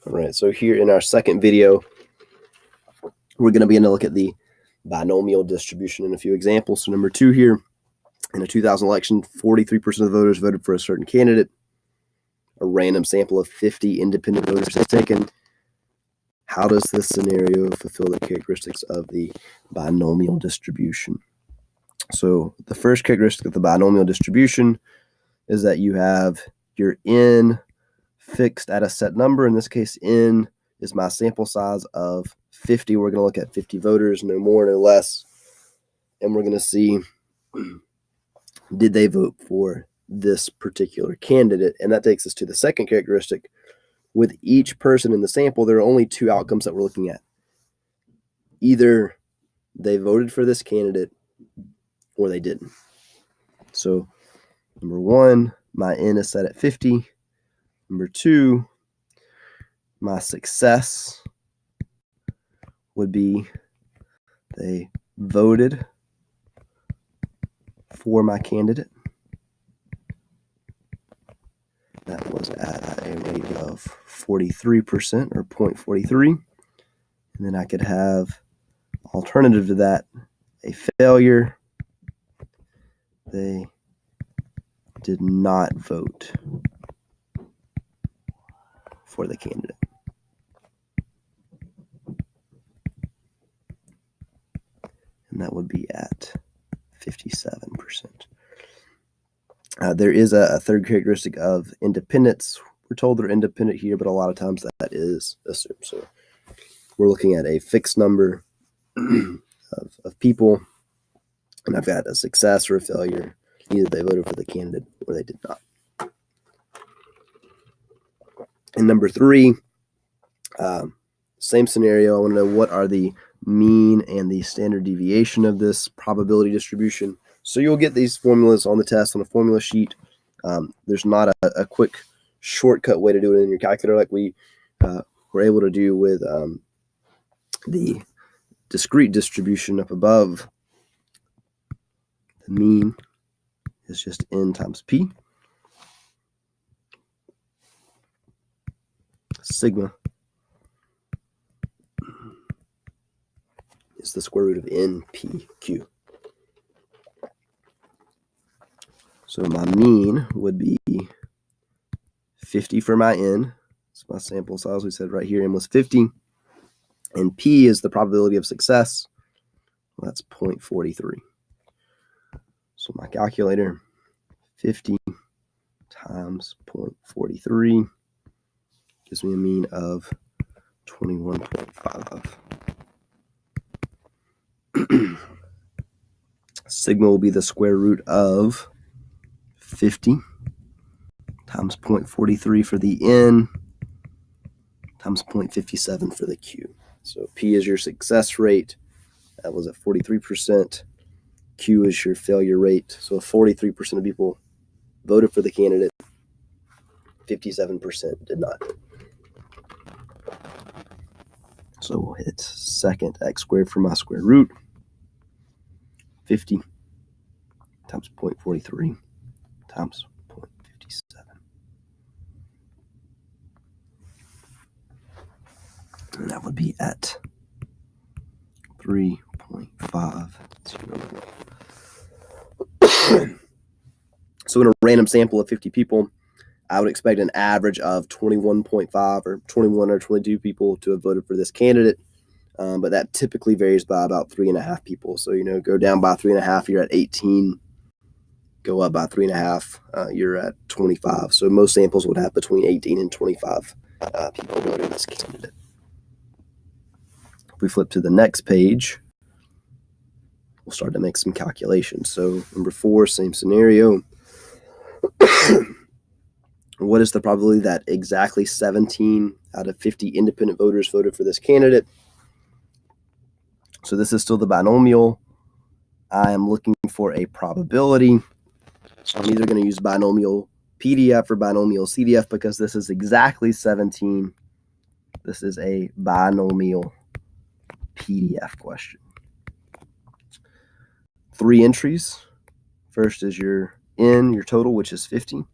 All right, so here in our second video, we're going to begin to look at the binomial distribution in a few examples. So number 2 here, in a 2000 election, 43% of the voters voted for a certain candidate. A random sample of 50 independent voters is taken. How does this scenario fulfill the characteristics of the binomial distribution? So the first characteristic of the binomial distribution is that you have your n fixed at a set number. In this case, n is my sample size of 50. We're going to look at 50 voters, no more, no less. And we're going to see, did they vote for this particular candidate? And that takes us to the second characteristic. With each person in the sample, there are only 2 outcomes that we're looking at. Either they voted for this candidate or they didn't. So number 1, my n is set at 50. Number 2, my success would be they voted for my candidate. That was at a rate of 43% or 0.43. And then I could have, alternative to that, a failure. They did not vote for the candidate. And that would be at 57%. There is a third characteristic of independence. We're told they're independent here, but a lot of times that is assumed. So we're looking at a fixed number of people, and I've got a success or a failure. Either they voted for the candidate or they did not. And number 3, same scenario. I want to know what are the mean and the standard deviation of this probability distribution. So you'll get these formulas on the test on a formula sheet. There's not a quick shortcut way to do it in your calculator like we were able to do with the discrete distribution up above. The mean is just n times p. Sigma is the square root of npq. So my mean would be 50 for my n. It's my sample size. We said right here n was 50. And p is the probability of success. Well, that's 0.43. So my calculator, 50 times 0.43 gives me a mean of 21.5. Sigma will be the square root of 50 times 0.43 for the n times 0.57 for the q. So p is your success rate. That was at 43%. Q is your failure rate. So 43% of people voted for the candidate. 57% did not. So we'll hit second x squared for my square root. 50 times 0.43 times 0.57. And that would be at 3.50. So in a random sample of 50 people, I would expect an average of 21.5 or 21 or 22 people to have voted for this candidate. But that typically varies by about 3.5 people. So, go down by 3.5, you're at 18. Go up by 3.5, you're at 25. So most samples would have between 18 and 25 people voting this candidate. If we flip to the next page, we'll start to make some calculations. So number 4, same scenario. What is the probability that exactly 17 out of 50 independent voters voted for this candidate? So this is still the binomial. I am looking for a probability. So I'm either going to use binomial PDF or binomial CDF because this is exactly 17. This is a binomial PDF question. 3 entries. First is your n, your total, which is 50.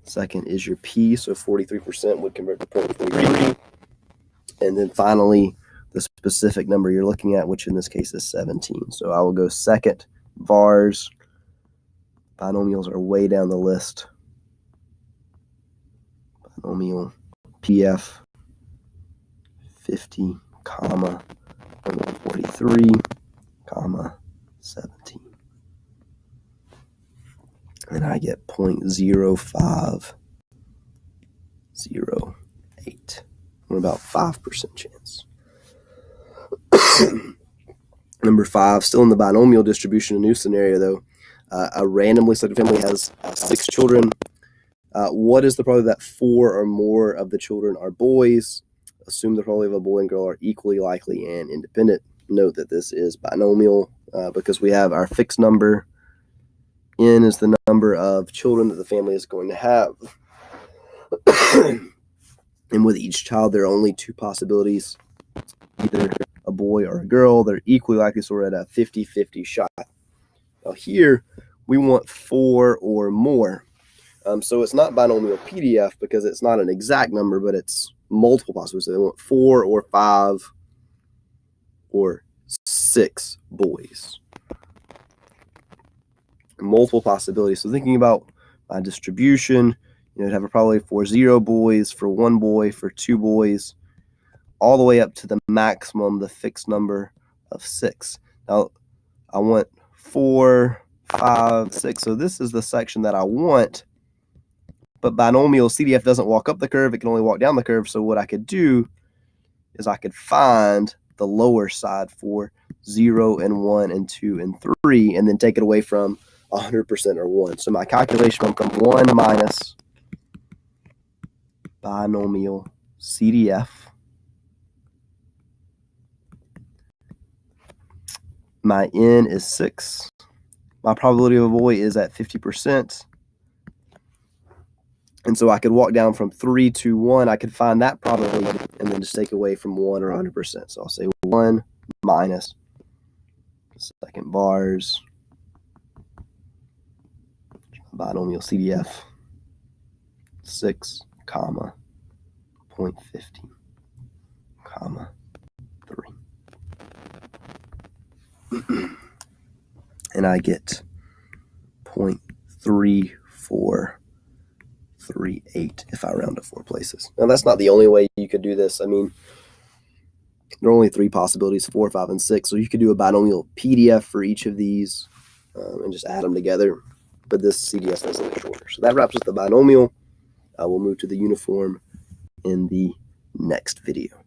Second is your P, so 43% would convert to 0.43. And then finally, the specific number you're looking at, which in this case is 17. So I will go second, VARs. Binomials are way down the list. Binomial PF 50, comma, 43, comma, 17. And I get 0.0508. Or about 5% chance. Number 5, still in the binomial distribution, a new scenario though. A randomly selected family has 6 children. What is the probability that 4 or more of the children are boys? Assume the probability of a boy and girl are equally likely and independent. Note that this is binomial because we have our fixed number. N is the number of children that the family is going to have. And with each child, there are only 2 possibilities, either a boy or a girl. They're equally likely, so we're at a 50-50 shot. Now here, we want 4 or more. So it's not binomial PDF because it's not an exact number, but it's multiple possibilities. So they want 4 or 5 or 6 boys. Multiple possibilities. So thinking about my distribution, you'd have a probability for 0 boys, for 1 boy, for 2 boys, all the way up to the maximum, the fixed number of 6. Now, I want 4, 5, 6. So this is the section that I want. But binomial CDF doesn't walk up the curve. It can only walk down the curve. So what I could do is I could find the lower side for 0 and 1 and 2 and 3 and then take it away from 100% or 1. So my calculation will become 1 minus binomial CDF my N is 6. My probability of a boy is at 50%. And so I could walk down from 3 to 1. I could find that probability and then just take away from 1 or 100%. So I'll say 1 minus second VARs binomial CDF 6, comma, 0.50, comma, 3. And I get 0.3438 if I round to 4 places. Now, that's not the only way you could do this. I mean, there are only 3 possibilities, 4, 5, and 6. So you could do a binomial PDF for each of these and just add them together. But this CDF is a little shorter. So that wraps up the binomial. We'll move to the uniform in the next video.